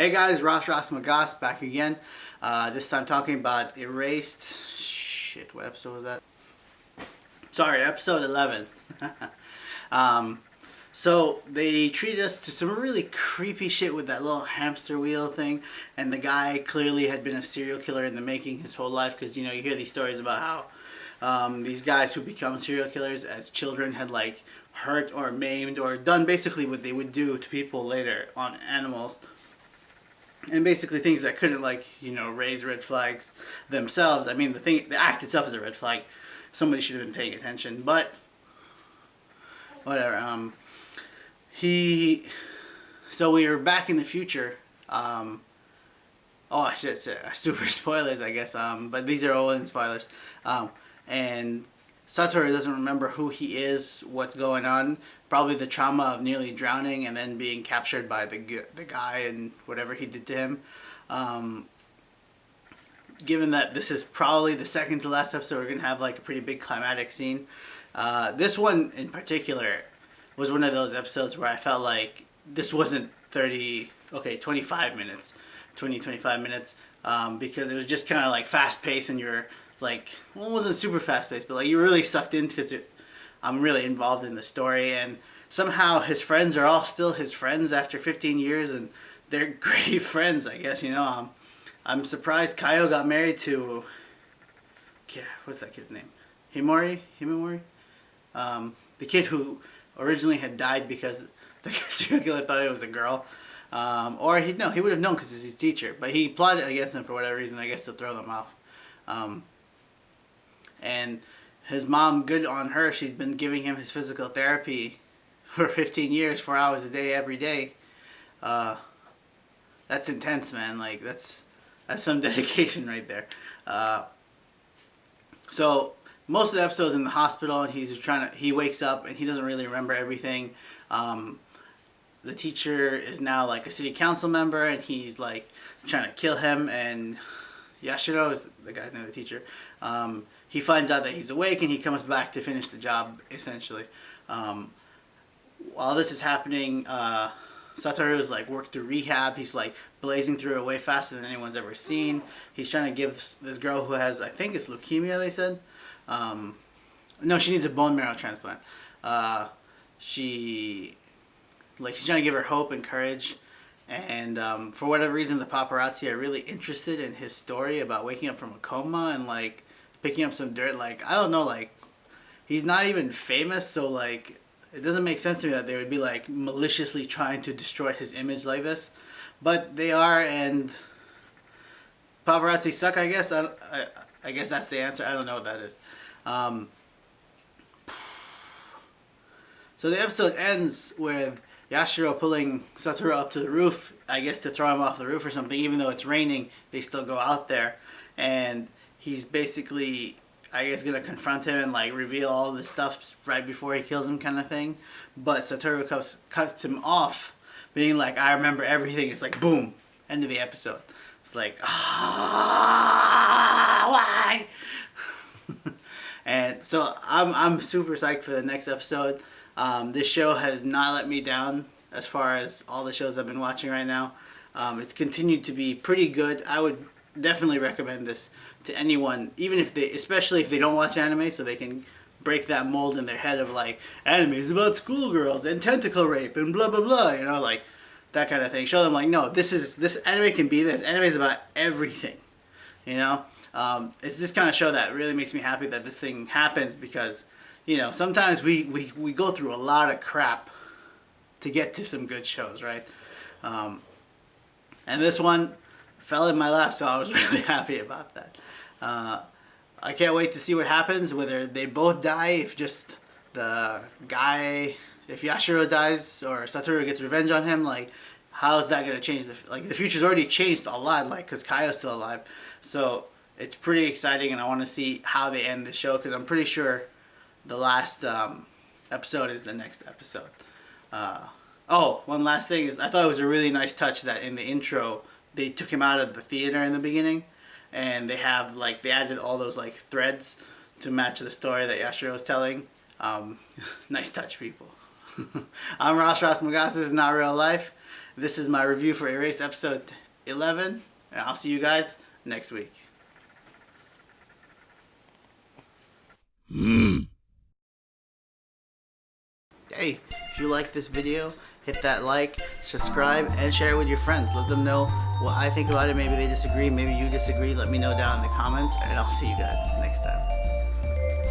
Hey guys, Ross Magas back again. This time talking about Erased. Shit, what episode was that? Sorry, episode 11. So they treated us to some really creepy shit with that little hamster wheel thing, and the guy clearly had been a serial killer in the making his whole life, because you hear these stories about how these guys who become serial killers as children had like hurt or maimed or done basically what they would do to people later on animals. And basically things that couldn't raise red flags themselves. I mean, the act itself is a red flag. Somebody should have been paying attention, but whatever. So we were back in the future. Oh, I should say super spoilers, I guess. But these are all in spoilers. And Satoru doesn't remember who he is, what's going on. Probably the trauma of nearly drowning and then being captured by the guy and whatever he did to him. Given that this is probably the second to last episode, we're going to have like a pretty big climatic scene. This one in particular was one of those episodes where I felt like this wasn't 25 minutes. Because it was just kind of like fast paced and you're like, well, it wasn't super fast paced, but like you were really sucked in because I'm really involved in the story, and somehow his friends are all still his friends after 15 years, and they're great friends, I guess. I'm surprised Kaio got married to, what's that kid's name? Himamori? The kid who originally had died because the serial killer thought it was a girl. Or he would have known because he's his teacher, but he plotted against him for whatever reason, I guess to throw them off. And his mom, good on her, she's been giving him his physical therapy for 15 years, 4 hours a day, every day. That's intense, man. Like, that's some dedication right there. So most of the episode's in the hospital, and he wakes up and he doesn't really remember everything. The teacher is now like a city council member, and he's like trying to kill him, and Yashiro is the guy's name, the teacher. He finds out that he's awake, and he comes back to finish the job, essentially. While this is happening, Satoru is like worked through rehab. He's like blazing through it way faster than anyone's ever seen. He's trying to give this girl who has, I think it's leukemia, they said. No, she needs a bone marrow transplant. He's trying to give her hope and courage. And for whatever reason, the paparazzi are really interested in his story about waking up from a coma and like picking up some dirt. Like, I don't know, like he's not even famous, so like it doesn't make sense to me that they would be like maliciously trying to destroy his image like this. But they are, and paparazzi suck, I guess. I guess that's the answer. I don't know what that is. So the episode ends with Yashiro pulling Satoru up to the roof, I guess to throw him off the roof or something. Even though it's raining, they still go out there. And he's basically, I guess, going to confront him and like reveal all this stuff right before he kills him, kind of thing. But Satoru cuts him off, being like, I remember everything. It's like, boom, end of the episode. It's like, why? And so I'm super psyched for the next episode. This show has not let me down as far as all the shows I've been watching right now. It's continued to be pretty good. I would definitely recommend this to anyone, especially if they don't watch anime, so they can break that mold in their head of like, anime is about schoolgirls and tentacle rape and blah blah blah, like that kind of thing. Show them like, no, this anime can be this. Anime is about everything, It's this kind of show that really makes me happy that this thing happens, because sometimes we go through a lot of crap to get to some good shows, right? And this one fell in my lap, so I was really happy about that. I can't wait to see what happens, whether they both die, if just the guy, if Yashiro dies or Satoru gets revenge on him, like, how is that going to change the future's already changed a lot, like, because Kaio's still alive. So it's pretty exciting, and I want to see how they end the show, because I'm pretty sure the last episode is the next episode. One last thing is, I thought it was a really nice touch that in the intro they took him out of the theater in the beginning, and they added all those like threads to match the story that Yashiro was telling. Nice touch, people. I'm Ross Magas. This is Not Real Life, This is my review for Erased episode 11, and I'll see you guys next week. Hey, if you like this video, hit that like, subscribe, and share it with your friends. Let them know what I think about it. Maybe they disagree, maybe you disagree. Let me know down in the comments, and I'll see you guys next time.